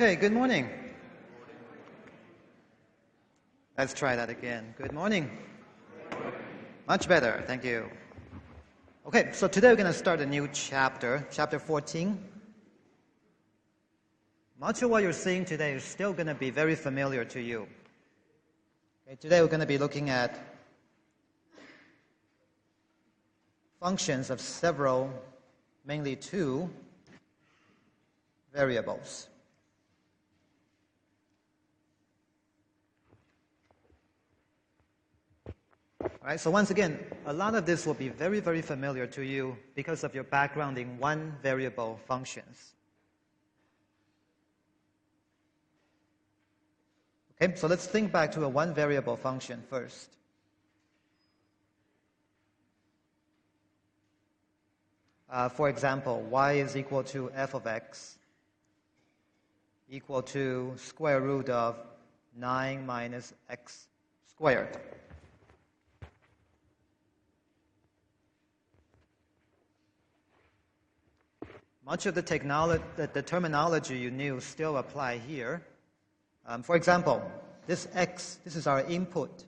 Okay, good morning. Let's try that again. Good morning. Much better, thank you. Okay, so today we're going to start a new chapter, chapter 14. Much of what you're seeing today is still going to be very familiar to you. Okay, today we're going to be looking at functions of several, mainly two, variables. All right, so once again, a lot of this will be very, very familiar to you because of your background in one variable functions. Okay, so let's think back to a one variable function first. For example, y is equal to f of x equal to square root of 9 minus x squared. Much of the terminology you knew still apply here. For example, this x, this is our input.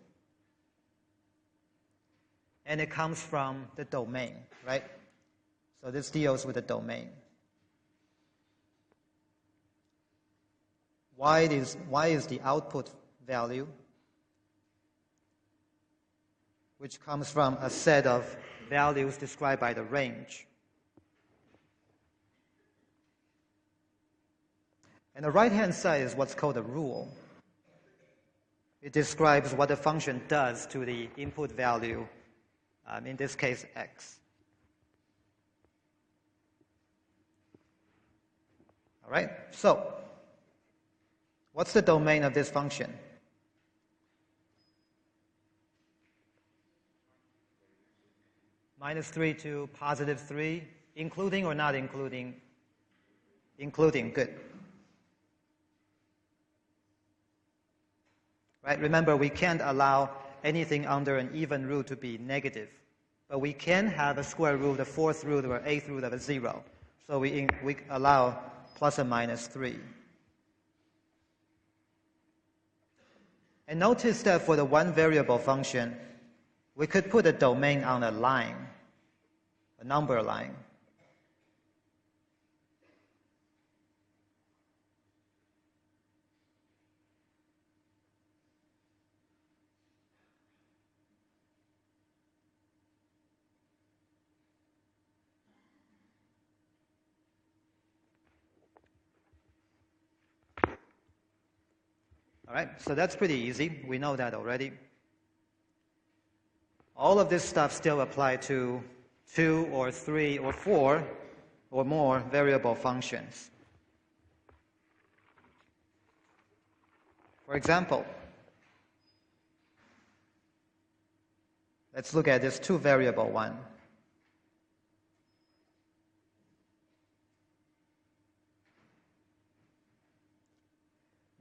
And it comes from the domain, right? So this deals with the domain. Y is the output value, which comes from a set of values described by the range. And the right-hand side is what's called a rule. It describes what the function does to the input value, in this case, x. All right, so what's the domain of this function? -3 to +3, including or not including? Including, good. Right? Remember, we can't allow anything under an even root to be negative, but we can have a square root, a fourth root, or eighth root of a 0. So we allow plus or minus 3. And notice that for the one variable function, we could put a domain on a line, a number line. All right, so that's pretty easy. We know that already. All of this stuff still apply to 2 or 3 or 4 or more variable functions. For example, let's look at this two variable one.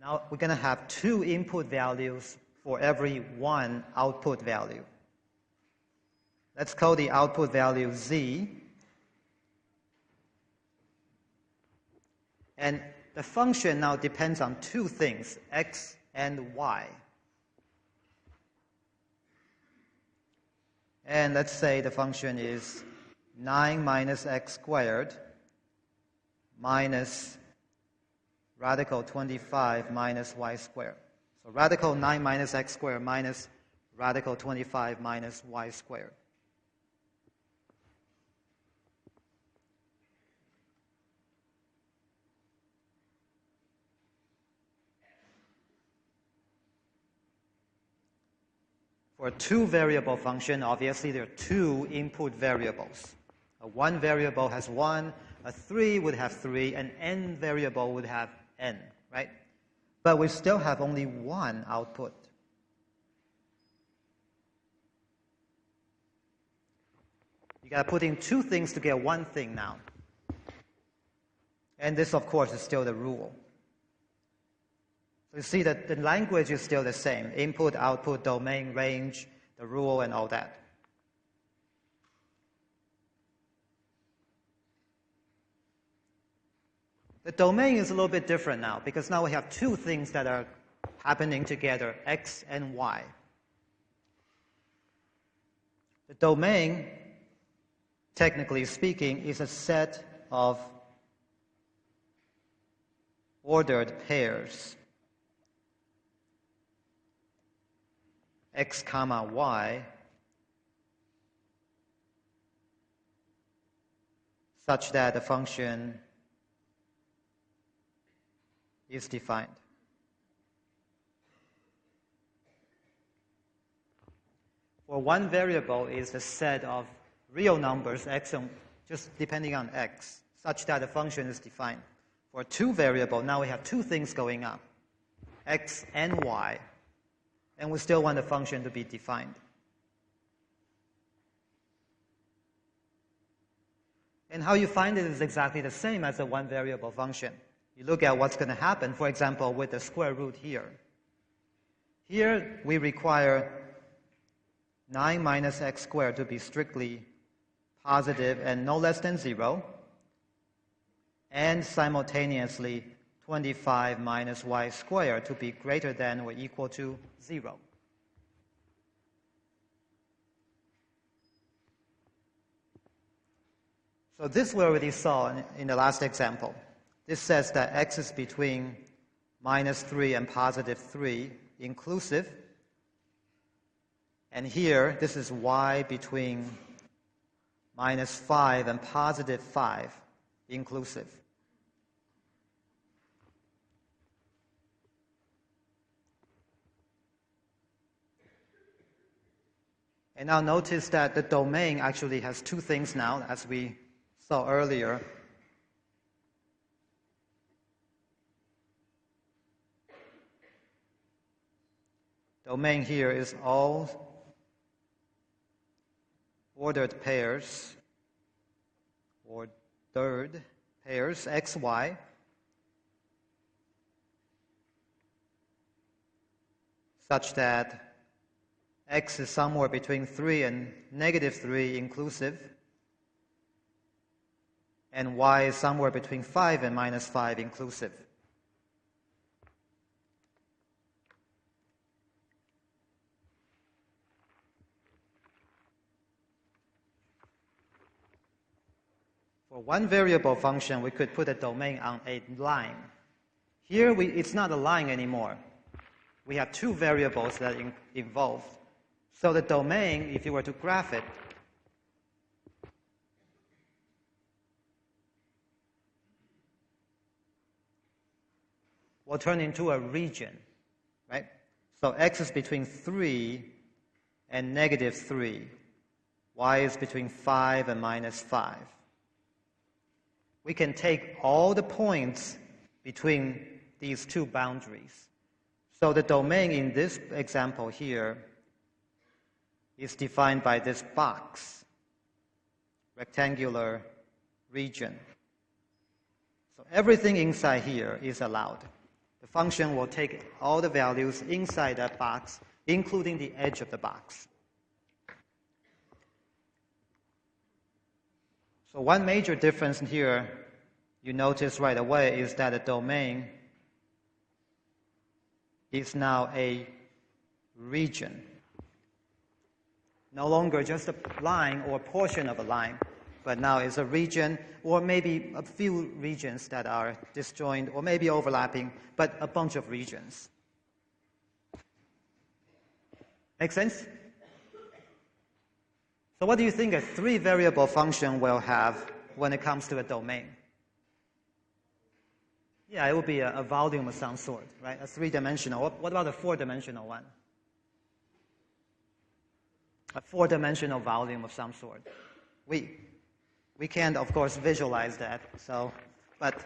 Now we're going to have two input values for every one output value. Let's call the output value z. And the function now depends on two things, x and y. And let's say the function is 9 minus x squared minus radical 25 minus y squared. So radical 9 minus x squared minus radical 25 minus y squared. For a two-variable function, obviously there are two input variables. A one variable has 1, a 3 would have 3, an n variable would have n, right? But we still have only one output. You got to put in two things to get one thing now. And this, of course, is still the rule. So you see that the language is still the same. Input, output, domain, range, the rule, and all that. The domain is a little bit different now because now we have two things that are happening together, x and y. The domain, technically speaking, is a set of ordered pairs, x comma y, such that the function is defined. For one variable is the set of real numbers, x and just depending on x, such that the function is defined. For two variable, now we have two things going on, x and y, and we still want the function to be defined. And how you find it is exactly the same as a one variable function. You look at what's going to happen, for example, with the square root here. Here we require 9 minus x squared to be strictly positive and no less than 0, and simultaneously 25 minus y squared to be greater than or equal to 0. So this we already saw in the last example. This says that x is between minus 3 and positive 3 inclusive. And here, this is y between minus 5 and positive 5 inclusive. And now notice that the domain actually has two things now, as we saw earlier. Domain here is all ordered pairs, or third pairs, x, y, such that x is somewhere between 3 and negative 3 inclusive, and y is somewhere between 5 and minus 5 inclusive. For one variable function, we could put a domain on a line. Here, it's not a line anymore. We have two variables that are involved. So the domain, if you were to graph it, will turn into a region, right? So x is between 3 and negative 3. Y is between 5 and minus 5. We can take all the points between these two boundaries. So the domain in this example here is defined by this box, rectangular region. So everything inside here is allowed. The function will take all the values inside that box, including the edge of the box. So one major difference here you notice right away is that the domain is now a region. No longer just a line or portion of a line, but now it's a region, or maybe a few regions that are disjoint or maybe overlapping, but a bunch of regions. Make sense? So what do you think a three-variable function will have when it comes to a domain? Yeah, it will be a volume of some sort, right? A three-dimensional. What about a four-dimensional one? A four-dimensional volume of some sort. We can't, of course, visualize that, but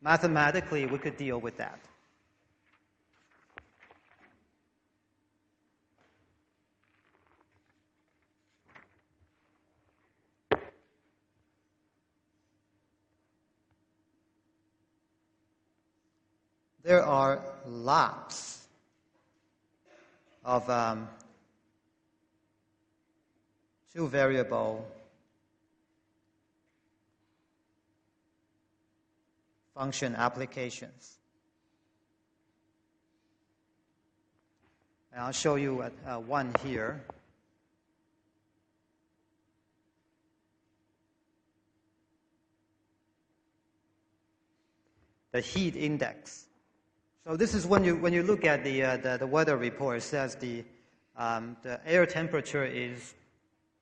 mathematically we could deal with that. There are lots of two-variable function applications. And I'll show you one here. The heat index. So this is when you look at the weather report, it says the air temperature is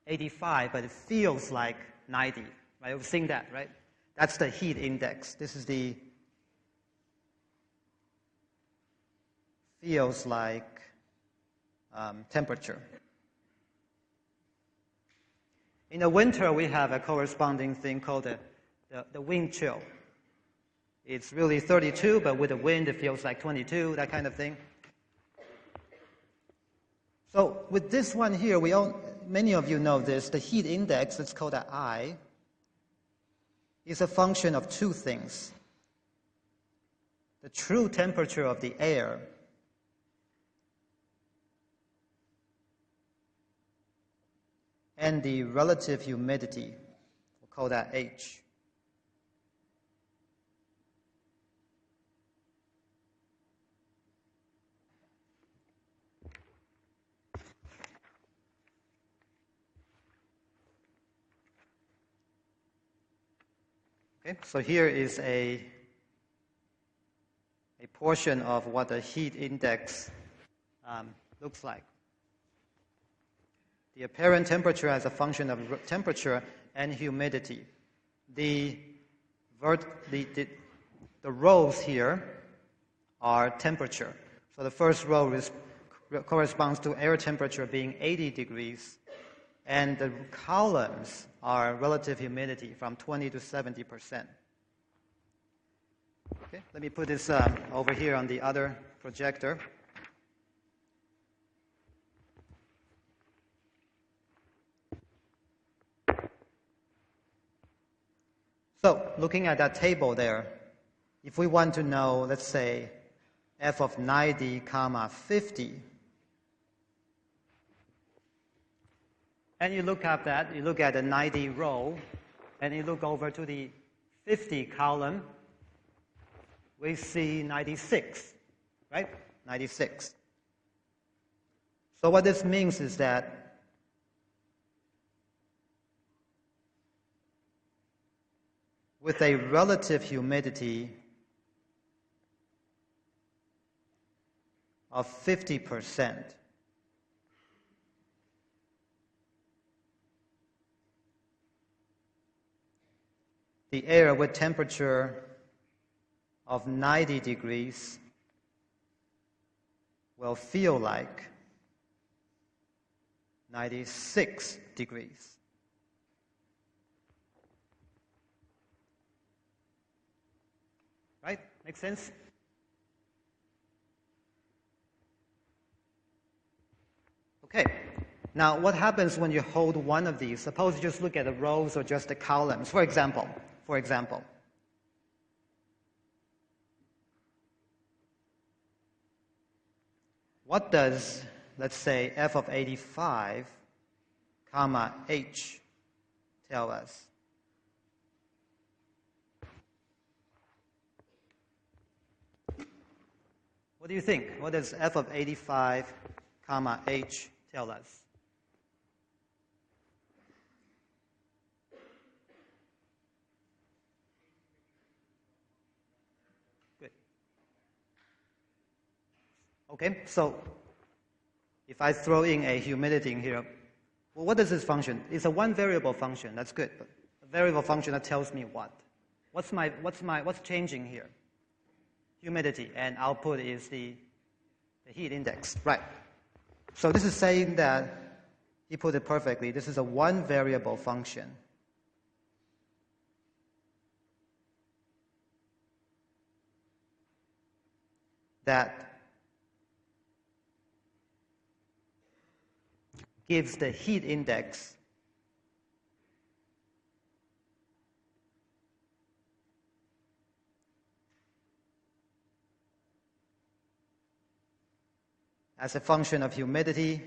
85, but it feels like 90. Right? You've seen that, right? That's the heat index. This is the feels like temperature. In the winter, we have a corresponding thing called the wind chill. It's really 32, but with the wind, it feels like 22, that kind of thing. So with this one here, many of you know this, the heat index, it's called I, is a function of two things. The true temperature of the air and the relative humidity, we'll call that H. Okay, so here is a portion of what the heat index looks like. The apparent temperature as a function of temperature and humidity. The rows here are temperature. So the first row corresponds to air temperature being 80 degrees, and the columns are relative humidity from 20 to 70%. Okay, let me put this over here on the other projector. So, looking at that table there, if we want to know, let's say, f of 90, 50, and you look at that, you look at the 90 row, and you look over to the 50 column, we see 96, right? 96. So what this means is that with a relative humidity of 50%, the air with temperature of 90 degrees will feel like 96 degrees. Right? Make sense? Okay. Now, what happens when you hold one of these? Suppose you just look at the rows or just the columns. For example, what does, let's say, f of 85, comma, h tell us? What do you think? What does f of 85, comma, h tell us? Good. Okay, so if I throw in a humidity in here, well, what does this function? It's a one variable function. That's good. But a variable function that tells me what? What's changing here? Humidity, and output is the heat index. Right. So this is saying that, he put it perfectly, this is a one variable function. That gives the heat index as a function of humidity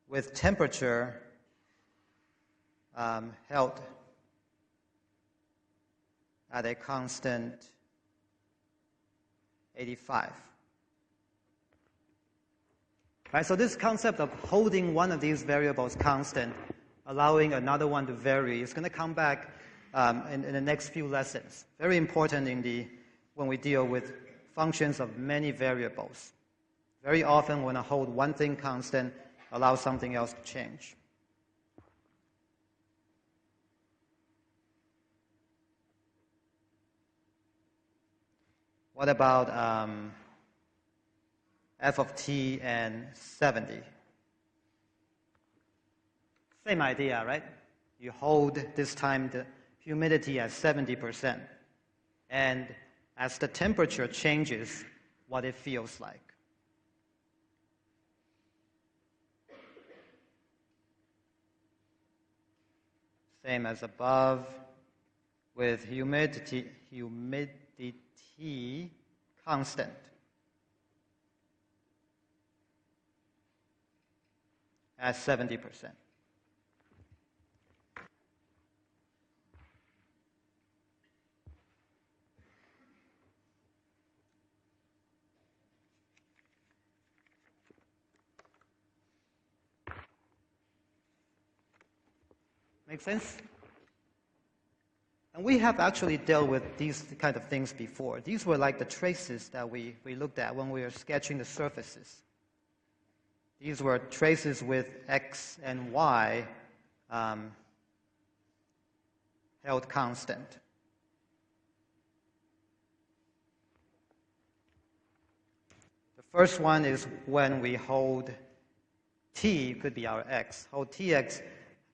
with temperature held at a constant 85. Right, so this concept of holding one of these variables constant, allowing another one to vary, is going to come back in the next few lessons. Very important when we deal with functions of many variables. Very often when I hold one thing constant, allow something else to change. What about f of t and 70? Same idea, right? You hold this time the humidity at 70%. And as the temperature changes, what it feels like. Same as above with humidity constant. At 70%. Make sense? And we have actually dealt with these kind of things before. These were like the traces that we looked at when we were sketching the surfaces. These were traces with x and y held constant. The first one is when we hold t, could be our x, hold tx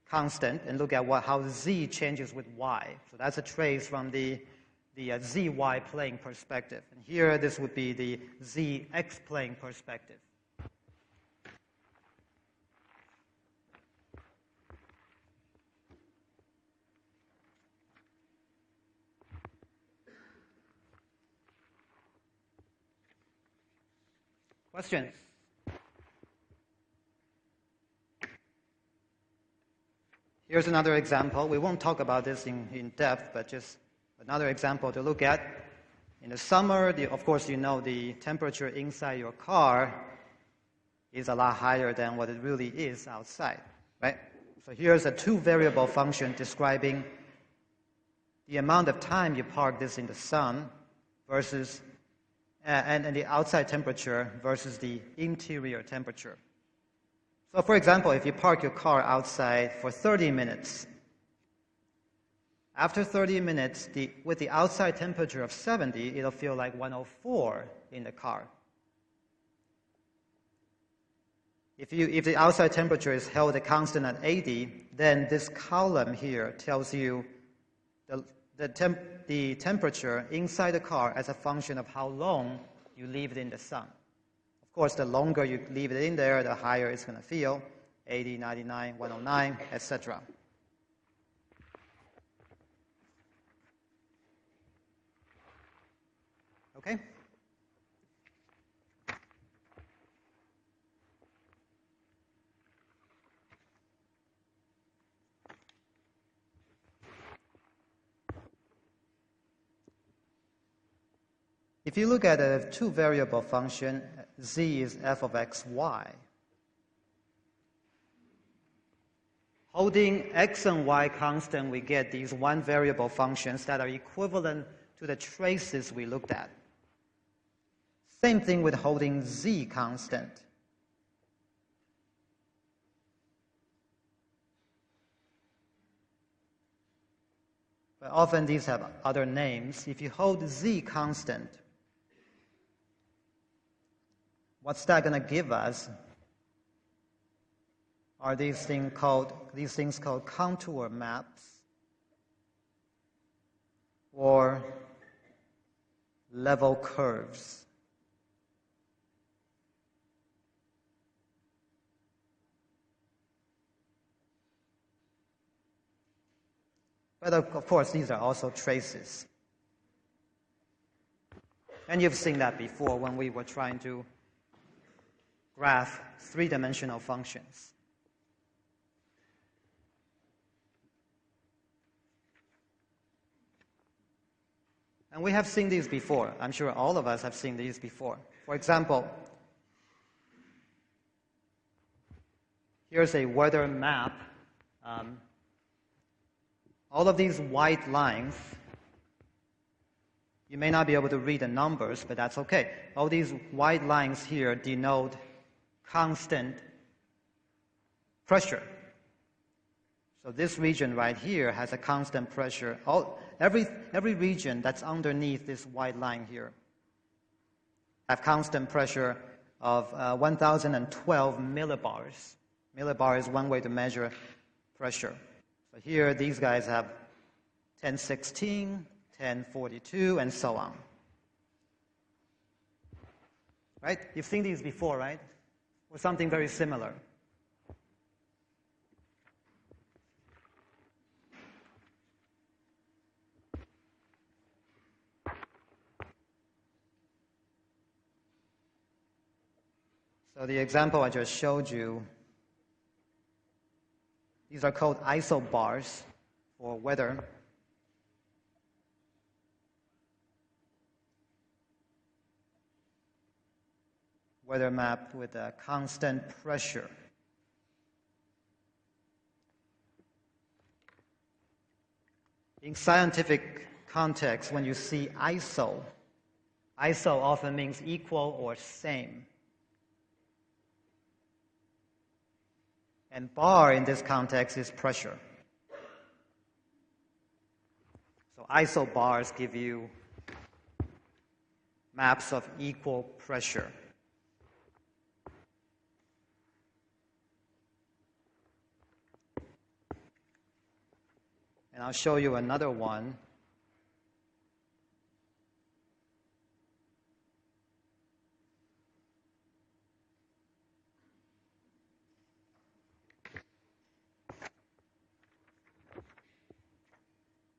constant and look at how z changes with y. So that's a trace from the zy plane perspective. And here this would be the zx plane perspective. Questions? Here's another example. We won't talk about this in depth, but just another example to look at. In the summer, of course, you know the temperature inside your car is a lot higher than what it really is outside, right? So here's a two-variable function describing the amount of time you park this in the sun versus and the outside temperature versus the interior temperature. So for example, if you park your car outside for 30 minutes, after 30 minutes, with the outside temperature of 70, it'll feel like 104 in the car. If the outside temperature is held a constant at 80, then this column here tells you the temperature inside the car as a function of how long you leave it in the sun. Of course, the longer you leave it in there, the higher it's going to feel, 80, 99, 109, etc. Okay? If you look at a two-variable function, z is f of x, y. Holding x and y constant, we get these one-variable functions that are equivalent to the traces we looked at. Same thing with holding z constant. But often these have other names. If you hold z constant, what's that going to give us? Are these things called contour maps or level curves? But of course, these are also traces. And you've seen that before when we were trying to graph three-dimensional functions. And we have seen these before. I'm sure all of us have seen these before. For example, here's a weather map. All of these white lines, you may not be able to read the numbers, but that's okay. All these white lines here denote constant pressure. So this region right here has a constant pressure. Every region that's underneath this white line here have constant pressure of 1,012 millibars. Millibar is one way to measure pressure. So here, these guys have 1016, 1042, and so on. Right? You've seen these before, right? Or something very similar. So the example I just showed you, these are called isobars for weather. Weather map with a constant pressure. In scientific context, when you see iso often means equal or same. And bar in this context is pressure. So isobars give you maps of equal pressure. And I'll show you another one.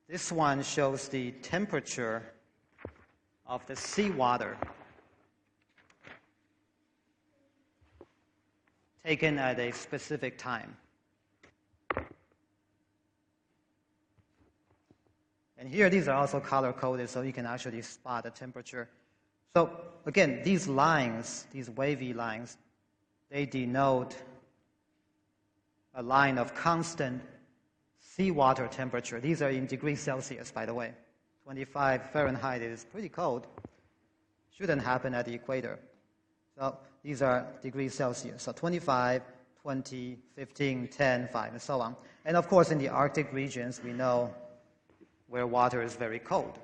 This one shows the temperature of the seawater taken at a specific time. And here, these are also color-coded, so you can actually spot the temperature. So again, these lines, these wavy lines, they denote a line of constant seawater temperature. These are in degrees Celsius, by the way. 25 Fahrenheit is pretty cold. Shouldn't happen at the equator. So these are degrees Celsius. So 25, 20, 15, 10, 5, and so on. And of course, in the Arctic regions, we know where water is very cold.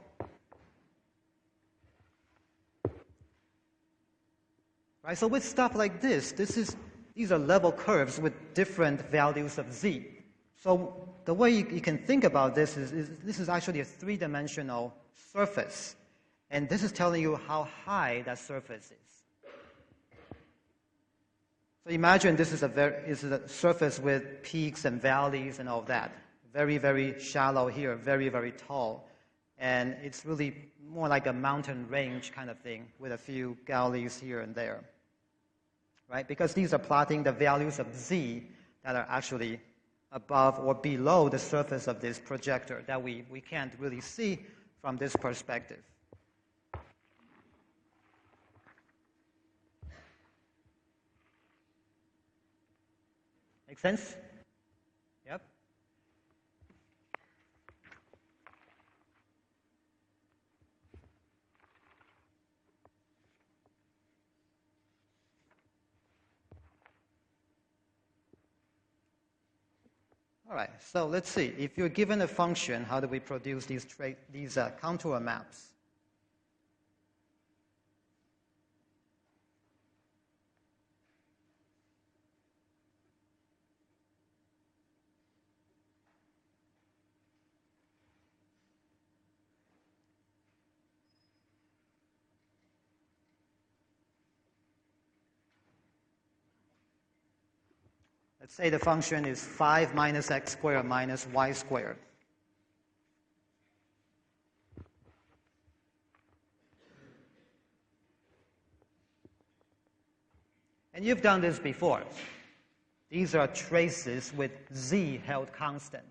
Right? So with stuff like this, these are level curves with different values of z. So the way you can think about this is this is actually a three-dimensional surface. And this is telling you how high that surface is. So imagine this is a surface with peaks and valleys and all that. Very, very shallow here, very, very tall. And it's really more like a mountain range kind of thing with a few valleys here and there. Right? Because these are plotting the values of z that are actually above or below the surface of this projector that we can't really see from this perspective. Make sense? Yep. All right, so let's see. If you're given a function, how do we produce these contour maps? Let's say the function is 5 minus x squared minus y squared. And you've done this before. These are traces with z held constant.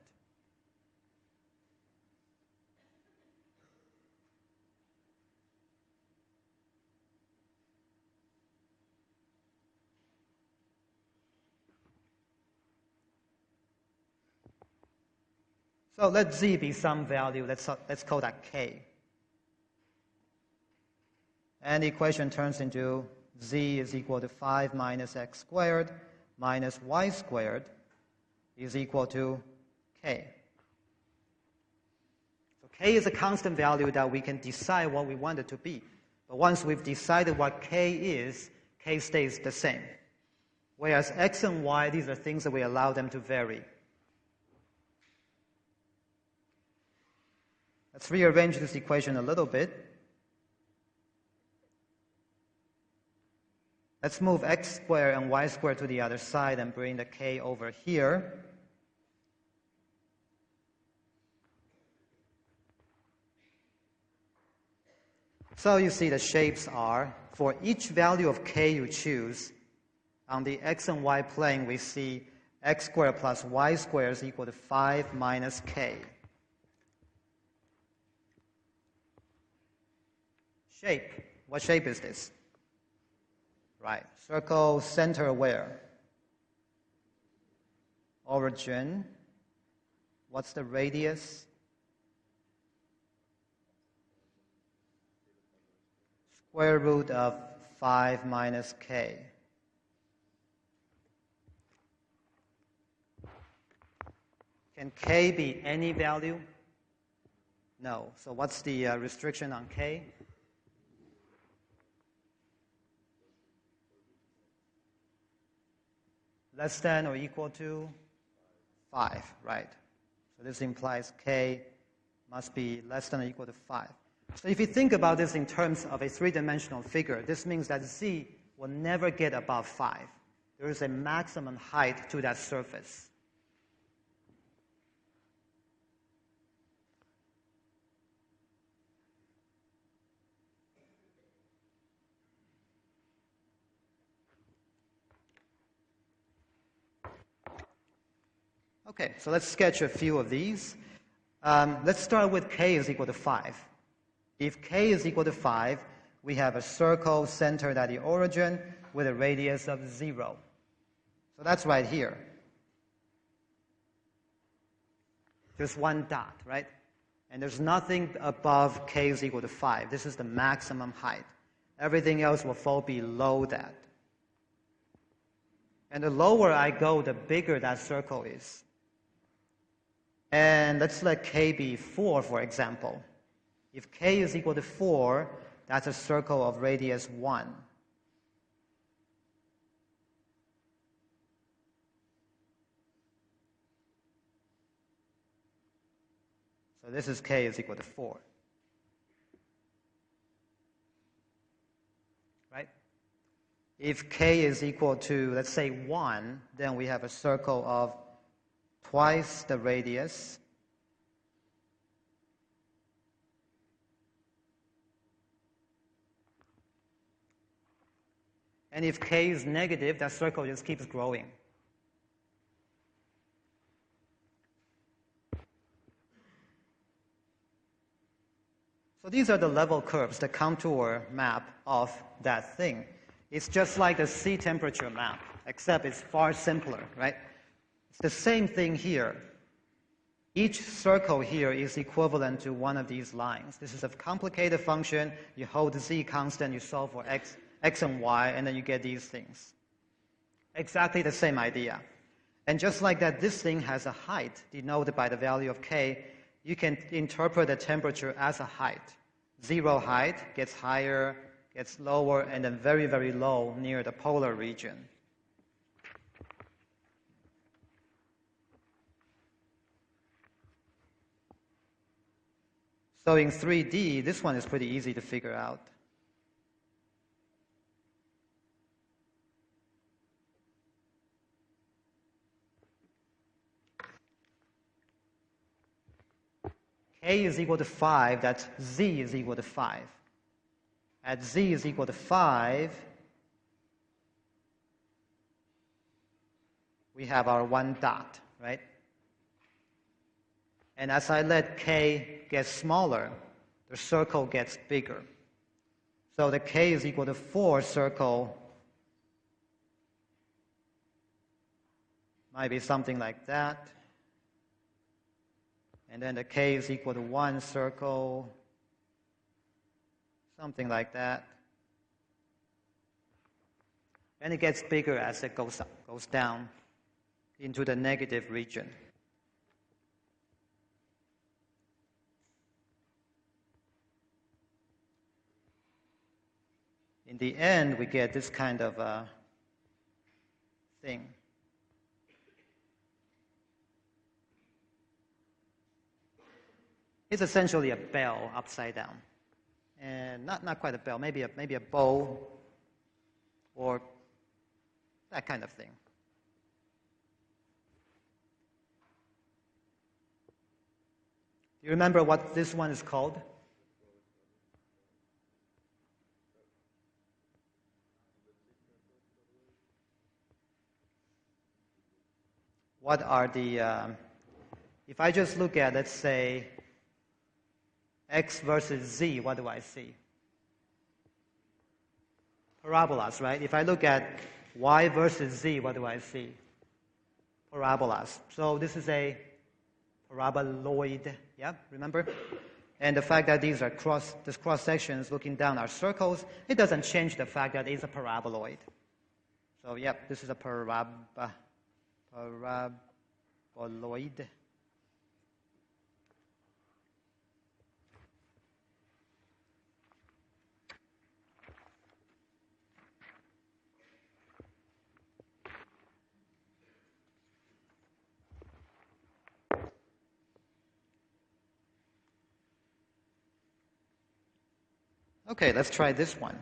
So let z be some value. Let's call that k. And the equation turns into z is equal to 5 minus x squared minus y squared is equal to k. So k is a constant value that we can decide what we want it to be. But once we've decided what k is, k stays the same. Whereas x and y, these are things that we allow them to vary. Let's rearrange this equation a little bit. Let's move x squared and y squared to the other side and bring the k over here. So you see the shapes are, for each value of k you choose, on the x and y plane we see x squared plus y squared is equal to 5 minus k. Shape. What shape is this? Right. Circle, center where? Origin. What's the radius? Square root of 5 minus k. Can k be any value? No. So what's the restriction on k? Less than or equal to 5, right? So this implies k must be less than or equal to 5. So if you think about this in terms of a three-dimensional figure, this means that z will never get above 5. There is a maximum height to that surface. Okay, so let's sketch a few of these. Let's start with k is equal to 5. If k is equal to 5, we have a circle centered at the origin with a radius of 0. So that's right here. There's one dot, right? And there's nothing above k is equal to 5. This is the maximum height. Everything else will fall below that. And the lower I go, the bigger that circle is. And let's let k be 4, for example. If k is equal to 4, that's a circle of radius 1. So this is k is equal to 4. Right? If k is equal to, let's say, 1, then we have a circle of twice the radius. And if k is negative, that circle just keeps growing. So these are the level curves, the contour map of that thing. It's just like the sea temperature map, except it's far simpler, right? It's the same thing here. Each circle here is equivalent to one of these lines. This is a complicated function. You hold z constant, you solve for x and y, and then you get these things. Exactly the same idea. And just like that, this thing has a height denoted by the value of k. You can interpret the temperature as a height. 0 height gets higher, gets lower, and then very, very low near the polar region. So in 3D, this one is pretty easy to figure out. K is equal to 5, that's z is equal to 5. At z is equal to 5, we have our one dot, right? And as I let k get smaller, the circle gets bigger. So the k is equal to 4 circle might be something like that. and then the k is equal to 1 circle, something like that. And it gets bigger as it goes down into the negative region. In the end, we get this kind of thing. It's essentially a bell upside down. And not quite a bell, maybe a bow or that kind of thing. Do you remember what this one is called? What are the, if I just look at, let's say, x versus z, what do I see? Parabolas, right? If I look at y versus z, what do I see? Parabolas. So this is a paraboloid, yeah, remember? And the fact that these are these cross sections looking down are circles, it doesn't change the fact that it's a paraboloid. So, yep, this is a paraboloid. Okay, let's try this one.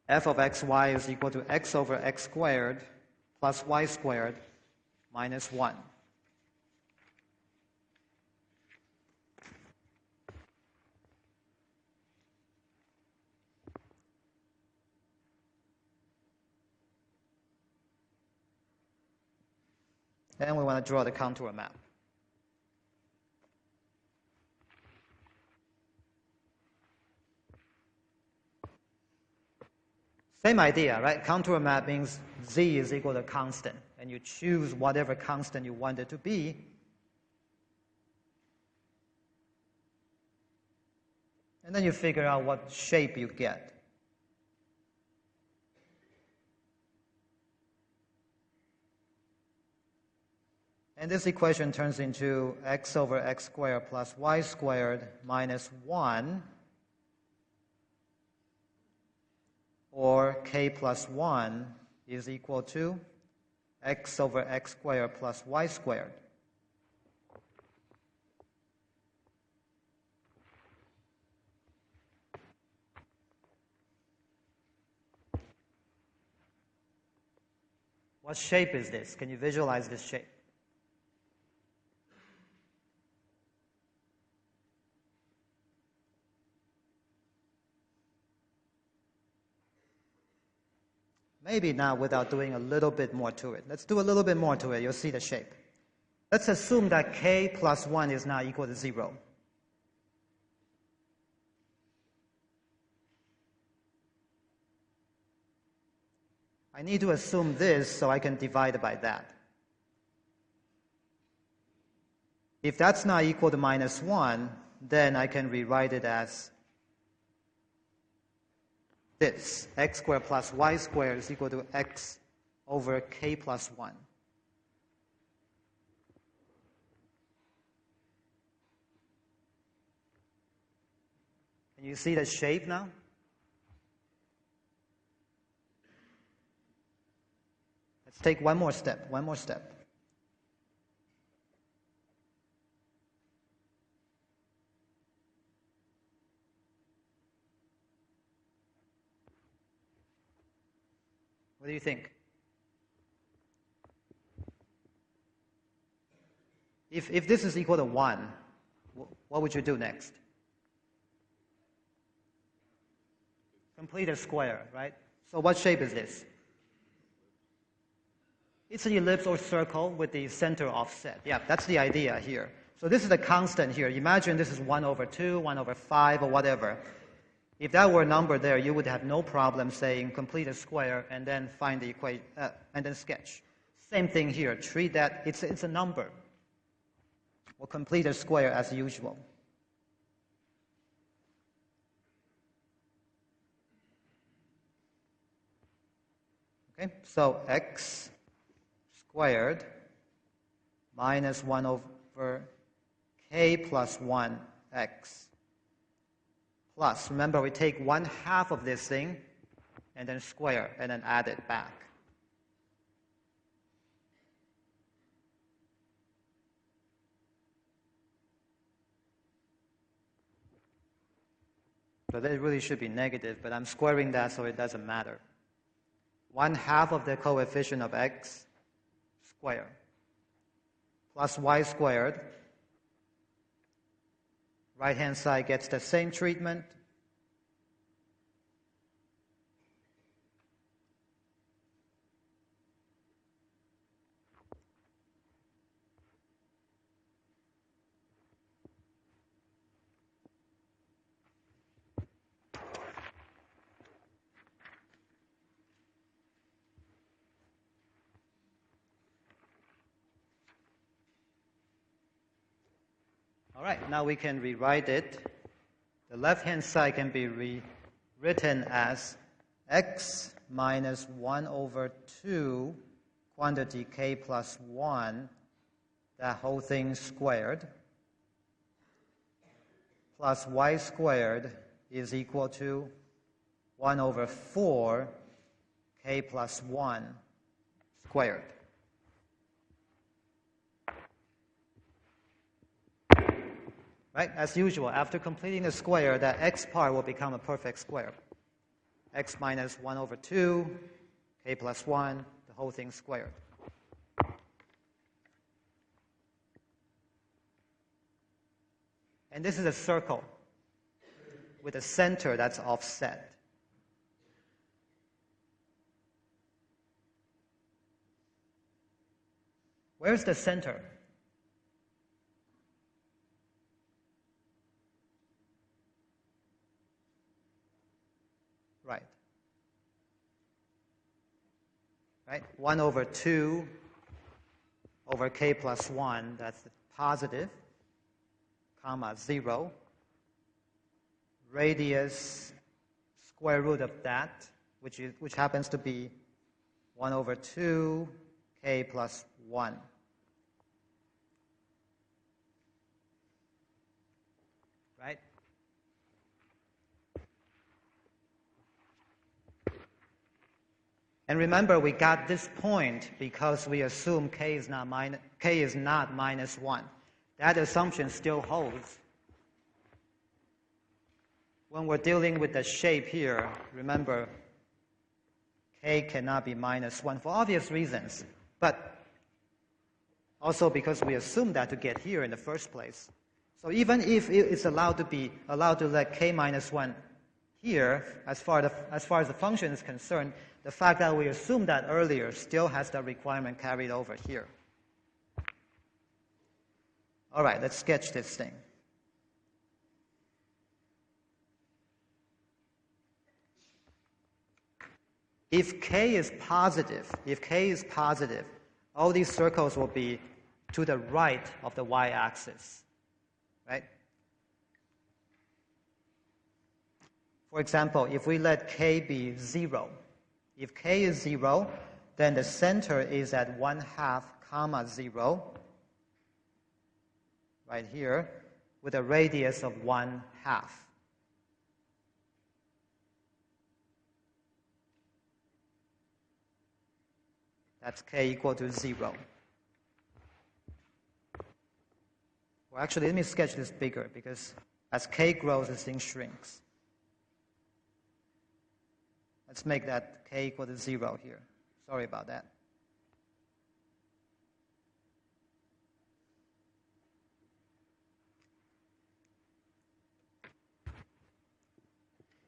F of xy is equal to x over x squared plus y squared minus 1. Then we want to draw the contour map. Same idea, right? Contour map means z is equal to constant, and you choose whatever constant you want it to be. And then you figure out what shape you get. And this equation turns into x over x squared plus y squared minus 1, or k plus 1 is equal to x over x squared plus y squared. What shape is this? Can you visualize this shape? Maybe now without doing a little bit more to it. Let's do a little bit more to it. You'll see the shape. Let's assume that k plus 1 is now equal to 0. I need to assume this so I can divide it by that. If that's not equal to minus 1, then I can rewrite it as this. X squared plus y squared is equal to x over k plus 1. Can you see the shape now? Let's take one more step. What do you think? If this is equal to 1, what would you do next? Complete a square, right? So what shape is this? It's an ellipse or circle with the center offset. Yeah, that's the idea here. So this is a constant here. Imagine this is 1 over 2, 1 over 5, or whatever. If that were a number there, you would have no problem saying complete a square and then find the equation and then sketch. Same thing here. Treat that it's a number. We'll complete a square as usual. Okay, so x squared minus 1 over k plus 1x plus, remember we take 1/2 of this thing and then square and then add it back. So that really should be negative, but I'm squaring that so it doesn't matter. 1/2 of the coefficient of x squared plus y squared. Right-hand side gets the same treatment. All right, now we can rewrite it. The left-hand side can be rewritten as x minus 1 over 2 quantity k plus 1, that whole thing squared, plus y squared is equal to 1 over 4 k plus 1 squared. Right? As usual, after completing the square, that x part will become a perfect square. X minus 1 over 2, k plus 1, the whole thing squared. And this is a circle with a center that's offset. Where's the center? Right? 1 over 2 over k plus 1, that's positive, comma 0. Radius square root of that, which happens to be 1 over 2 k plus 1. Right? And remember, we got this point because we assume k is not minus 1. That assumption still holds. When we're dealing with the shape here, remember, k cannot be minus 1 for obvious reasons, but also because we assume that to get here in the first place. So even if it's allowed to let k minus 1 here, as far as the function is concerned, the fact that we assumed that earlier still has the requirement carried over here. All right, let's sketch this thing. If k is positive, all these circles will be to the right of the y-axis, right? For example, if we let k be 0, if k is 0, then the center is at 1/2, comma 0, right here, with a radius of 1/2. That's k equal to 0. Well, actually, let me sketch this bigger, because as k grows, this thing shrinks. Let's make that k equal to 0 here. Sorry about that.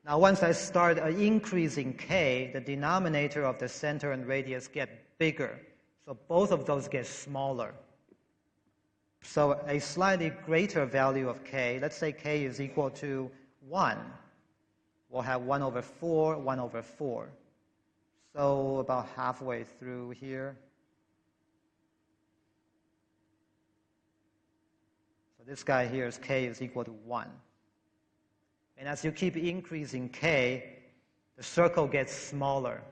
Now, once I start increasing k, the denominator of the center and radius get bigger. So both of those get smaller. So a slightly greater value of k, let's say k is equal to 1, we'll have 1 over 4, 1 over 4. So about halfway through here. So this guy here is k is equal to 1. And as you keep increasing k, the circle gets smaller.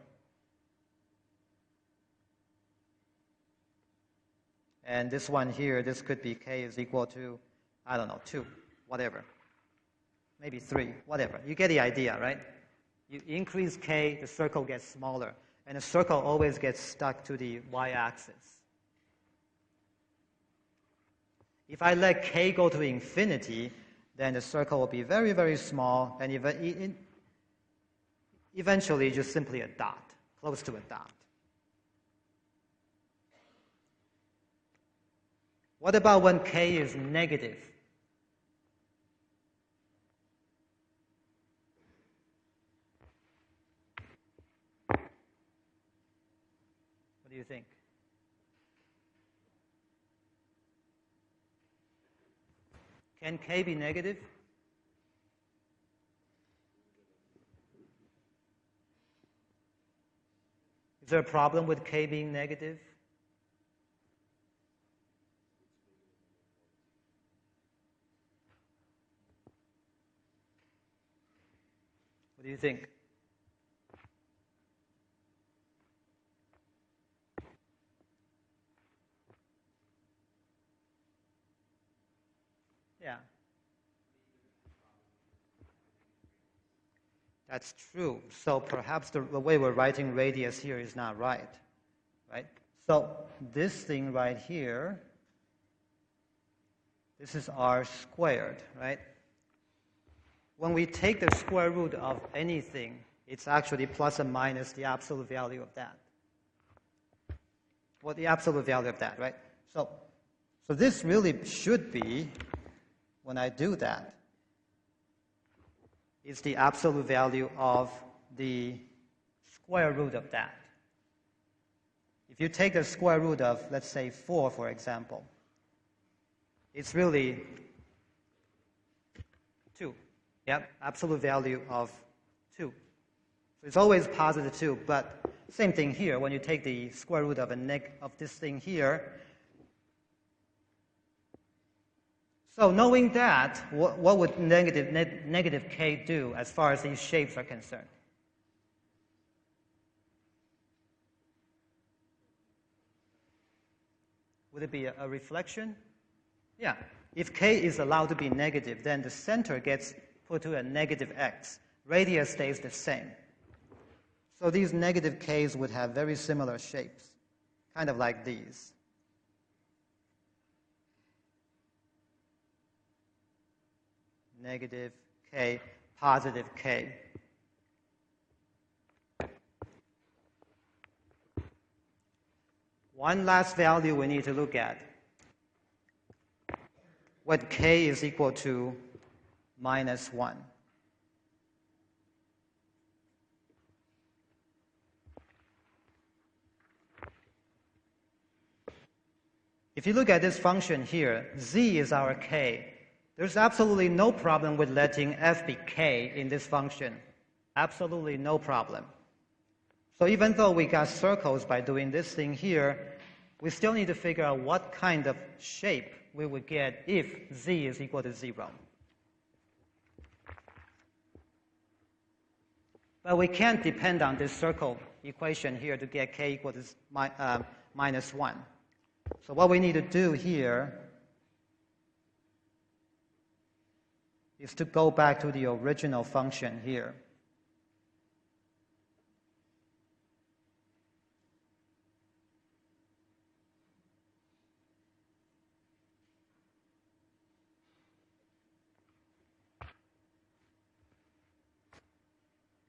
And this one here, this could be k is equal to, I don't know, 2, whatever. Maybe 3, whatever. You get the idea, right? You increase k, the circle gets smaller. And the circle always gets stuck to the y-axis. If I let k go to infinity, then the circle will be very, very small, and eventually just simply a dot, close to a dot. What about when k is negative? What do you think? Can k be negative? Is there a problem with k being negative? What do you think? Yeah. That's true. So perhaps the way we're writing radius here is not right? So this thing right here, this is r squared, right? When we take the square root of anything, it's actually plus or minus the absolute value of that. Well, the absolute value of that, right? So this really should be, when I do that, is the absolute value of the square root of that. If you take the square root of, let's say, 4, for example, it's really 2. Yep, absolute value of 2. So it's always positive 2, but same thing here. When you take the square root of of this thing here, so knowing that, what would negative k do as far as these shapes are concerned? Would it be a reflection? Yeah. If k is allowed to be negative, then the center gets put to a negative x. Radius stays the same. So these negative k's would have very similar shapes, kind of like these. Negative k, positive k. One last value we need to look at. When k is equal to minus 1. If you look at this function here, z is our k. There's absolutely no problem with letting f be k in this function. Absolutely no problem. So even though we got circles by doing this thing here, we still need to figure out what kind of shape we would get if z is equal to 0. But we can't depend on this circle equation here to get k equal to minus 1. So what we need to do here is to go back to the original function here.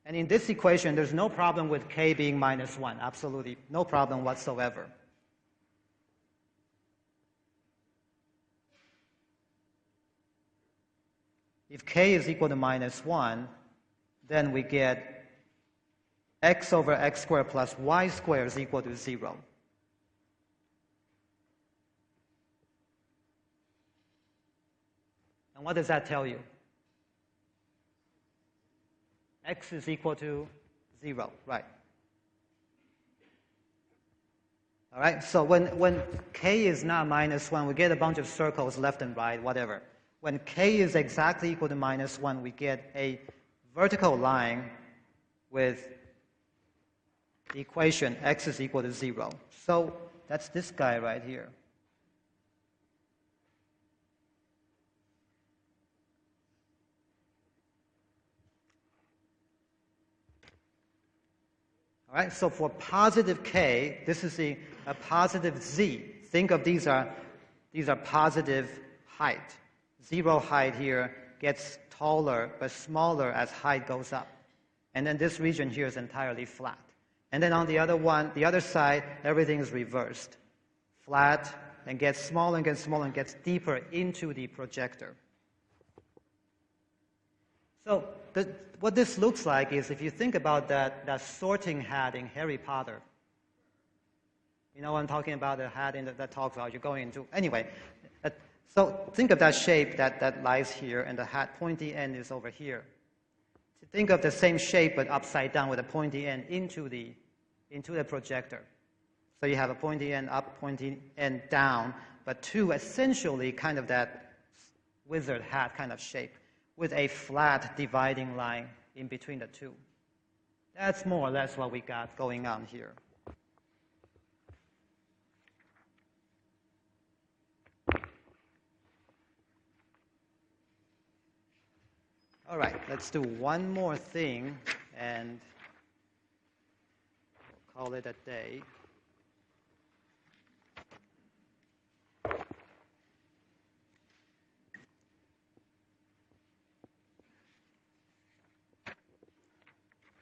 And in this equation, there's no problem with k being minus 1. Absolutely no problem whatsoever. If k is equal to minus 1, then we get x over x squared plus y squared is equal to 0. And what does that tell you? X is equal to 0, right? All right, so when k is not -1, we get a bunch of circles left and right, whatever. When k is exactly equal to -1, we get a vertical line with the equation x is equal to 0. So that's this guy right here. All right, so for positive k, this is a positive z. Think of these are positive height. 0 height here gets taller but smaller as height goes up. And then this region here is entirely flat. And then on the other side, everything is reversed. Flat and gets smaller and gets smaller and gets deeper into the projector. So what this looks like is, if you think about that sorting hat in Harry Potter. You know what I'm talking about, the hat that talks about you're going into. Anyway, so think of that shape that lies here, and the hat pointy end is over here. Think of the same shape but upside down with a pointy end into the projector. So you have a pointy end up, pointy end down, but two essentially kind of that wizard hat kind of shape with a flat dividing line in between the two. That's more or less what we got going on here. All right, let's do one more thing, and we'll call it a day.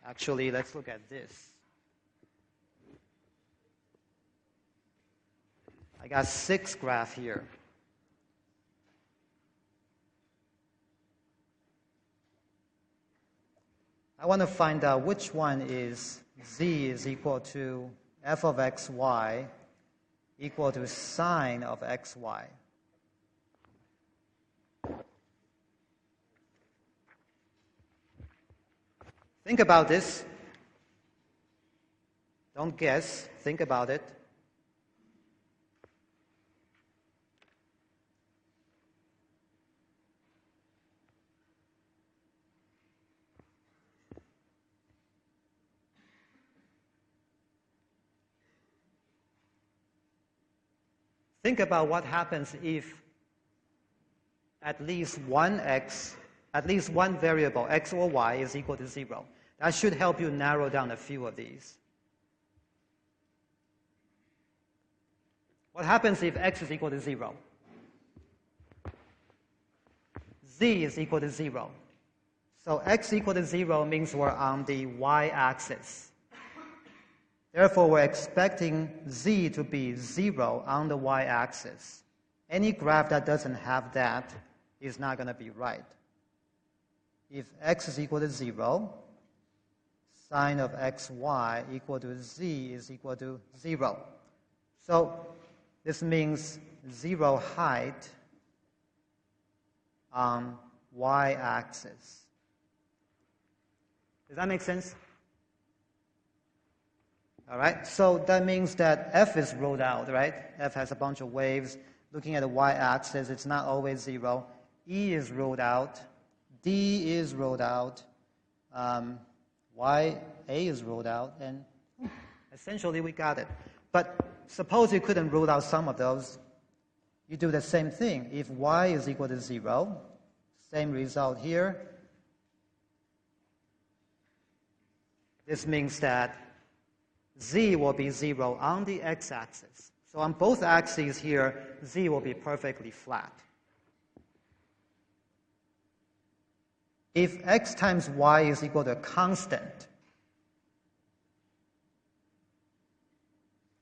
Actually, let's look at this. I got 6 graphs here. I want to find out which one is z is equal to f of xy equal to sine of xy. Think about this. Don't guess. Think about it. Think about what happens if at least one variable, x or y, is equal to 0. That should help you narrow down a few of these. What happens if x is equal to 0? Z is equal to 0. So x equal to 0 means we're on the y-axis. Therefore, we're expecting z to be 0 on the y-axis. Any graph that doesn't have that is not going to be right. If x is equal to 0, sine of xy equal to z is equal to 0. So this means 0 height on y-axis. Does that make sense? All right, so that means that f is ruled out, right? F has a bunch of waves. Looking at the y-axis, it's not always 0. E is ruled out. D is ruled out. A is ruled out, and essentially we got it. But suppose you couldn't rule out some of those. You do the same thing. If y is equal to 0, same result here. This means that z will be 0 on the x-axis. So on both axes here, z will be perfectly flat. If x times y is equal to a constant,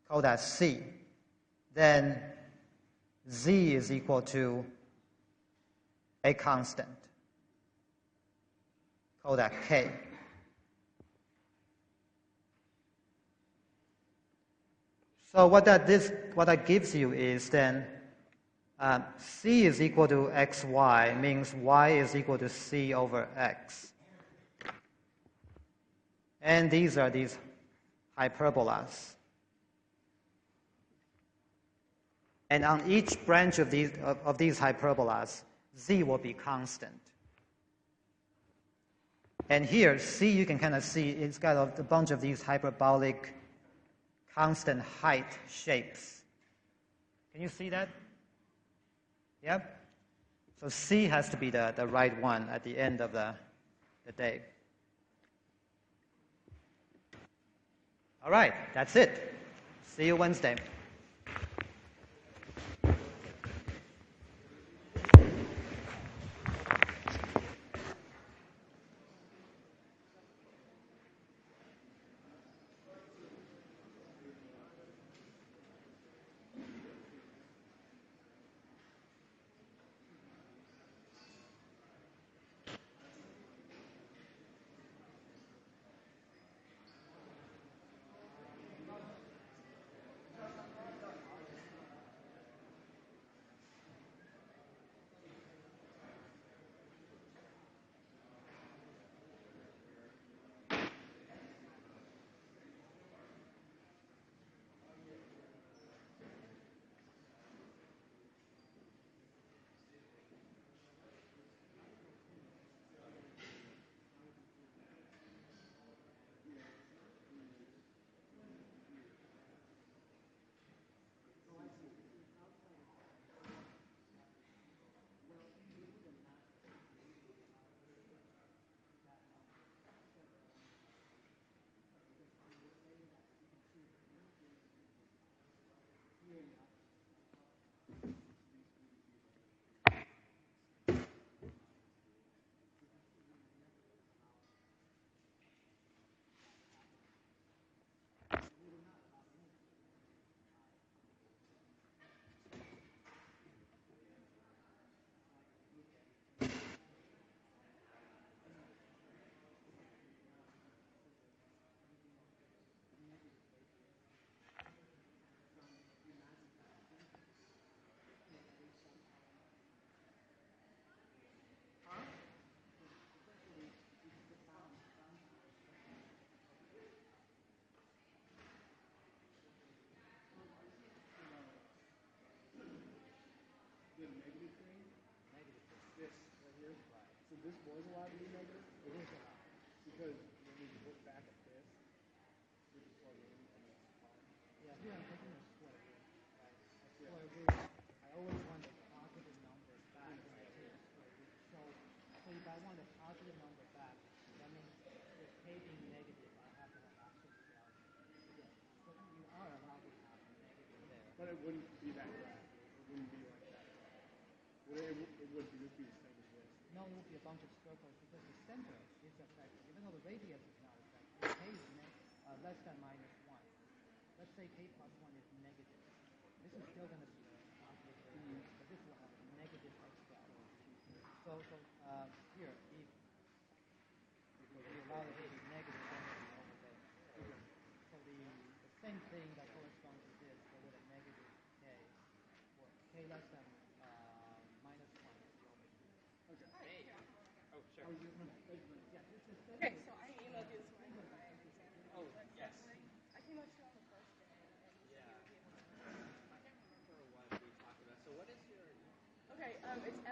call that c, then z is equal to a constant. Call that k. So what that gives you is then C is equal to xy means y is equal to c over x. And these are these hyperbolas. And on each branch of these hyperbolas, z will be constant. And here, C, you can kind of see it's got a bunch of these hyperbolic constant height shapes. Can you see that? Yep. So C has to be the right one at the end of the day. All right, that's it. See you Wednesday. This was allowed to be negative? It is allowed. Because when we look back at this, we just plug in and it's fine. Yeah, here I'm taking a square root. Right? A square root. I always want a positive number back when I take a square root. So if I want a positive number back, that means with k being negative, I have to have absolute value. Yeah. So you are allowed to have a negative there. But it wouldn't be that graph. It wouldn't be like that. It would just be the same as this. No, it will be a bunch of circles because the center is affected. Even though the radius is not affected, if k is less than minus 1. Let's say k plus 1 is negative. This is still going to be a positive radius, but this will have a negative x value. So here, if we allow it to be negative, then it will be over there. So the same thing that corresponds to this, but with a negative k, or k less than minus 1 is the over here. Okay. Oh, sure. Okay, so I emailed you this morning. Oh, yes. I came up to you on the first day. Yeah. I can't remember what we talked about. So what is your... Okay, it's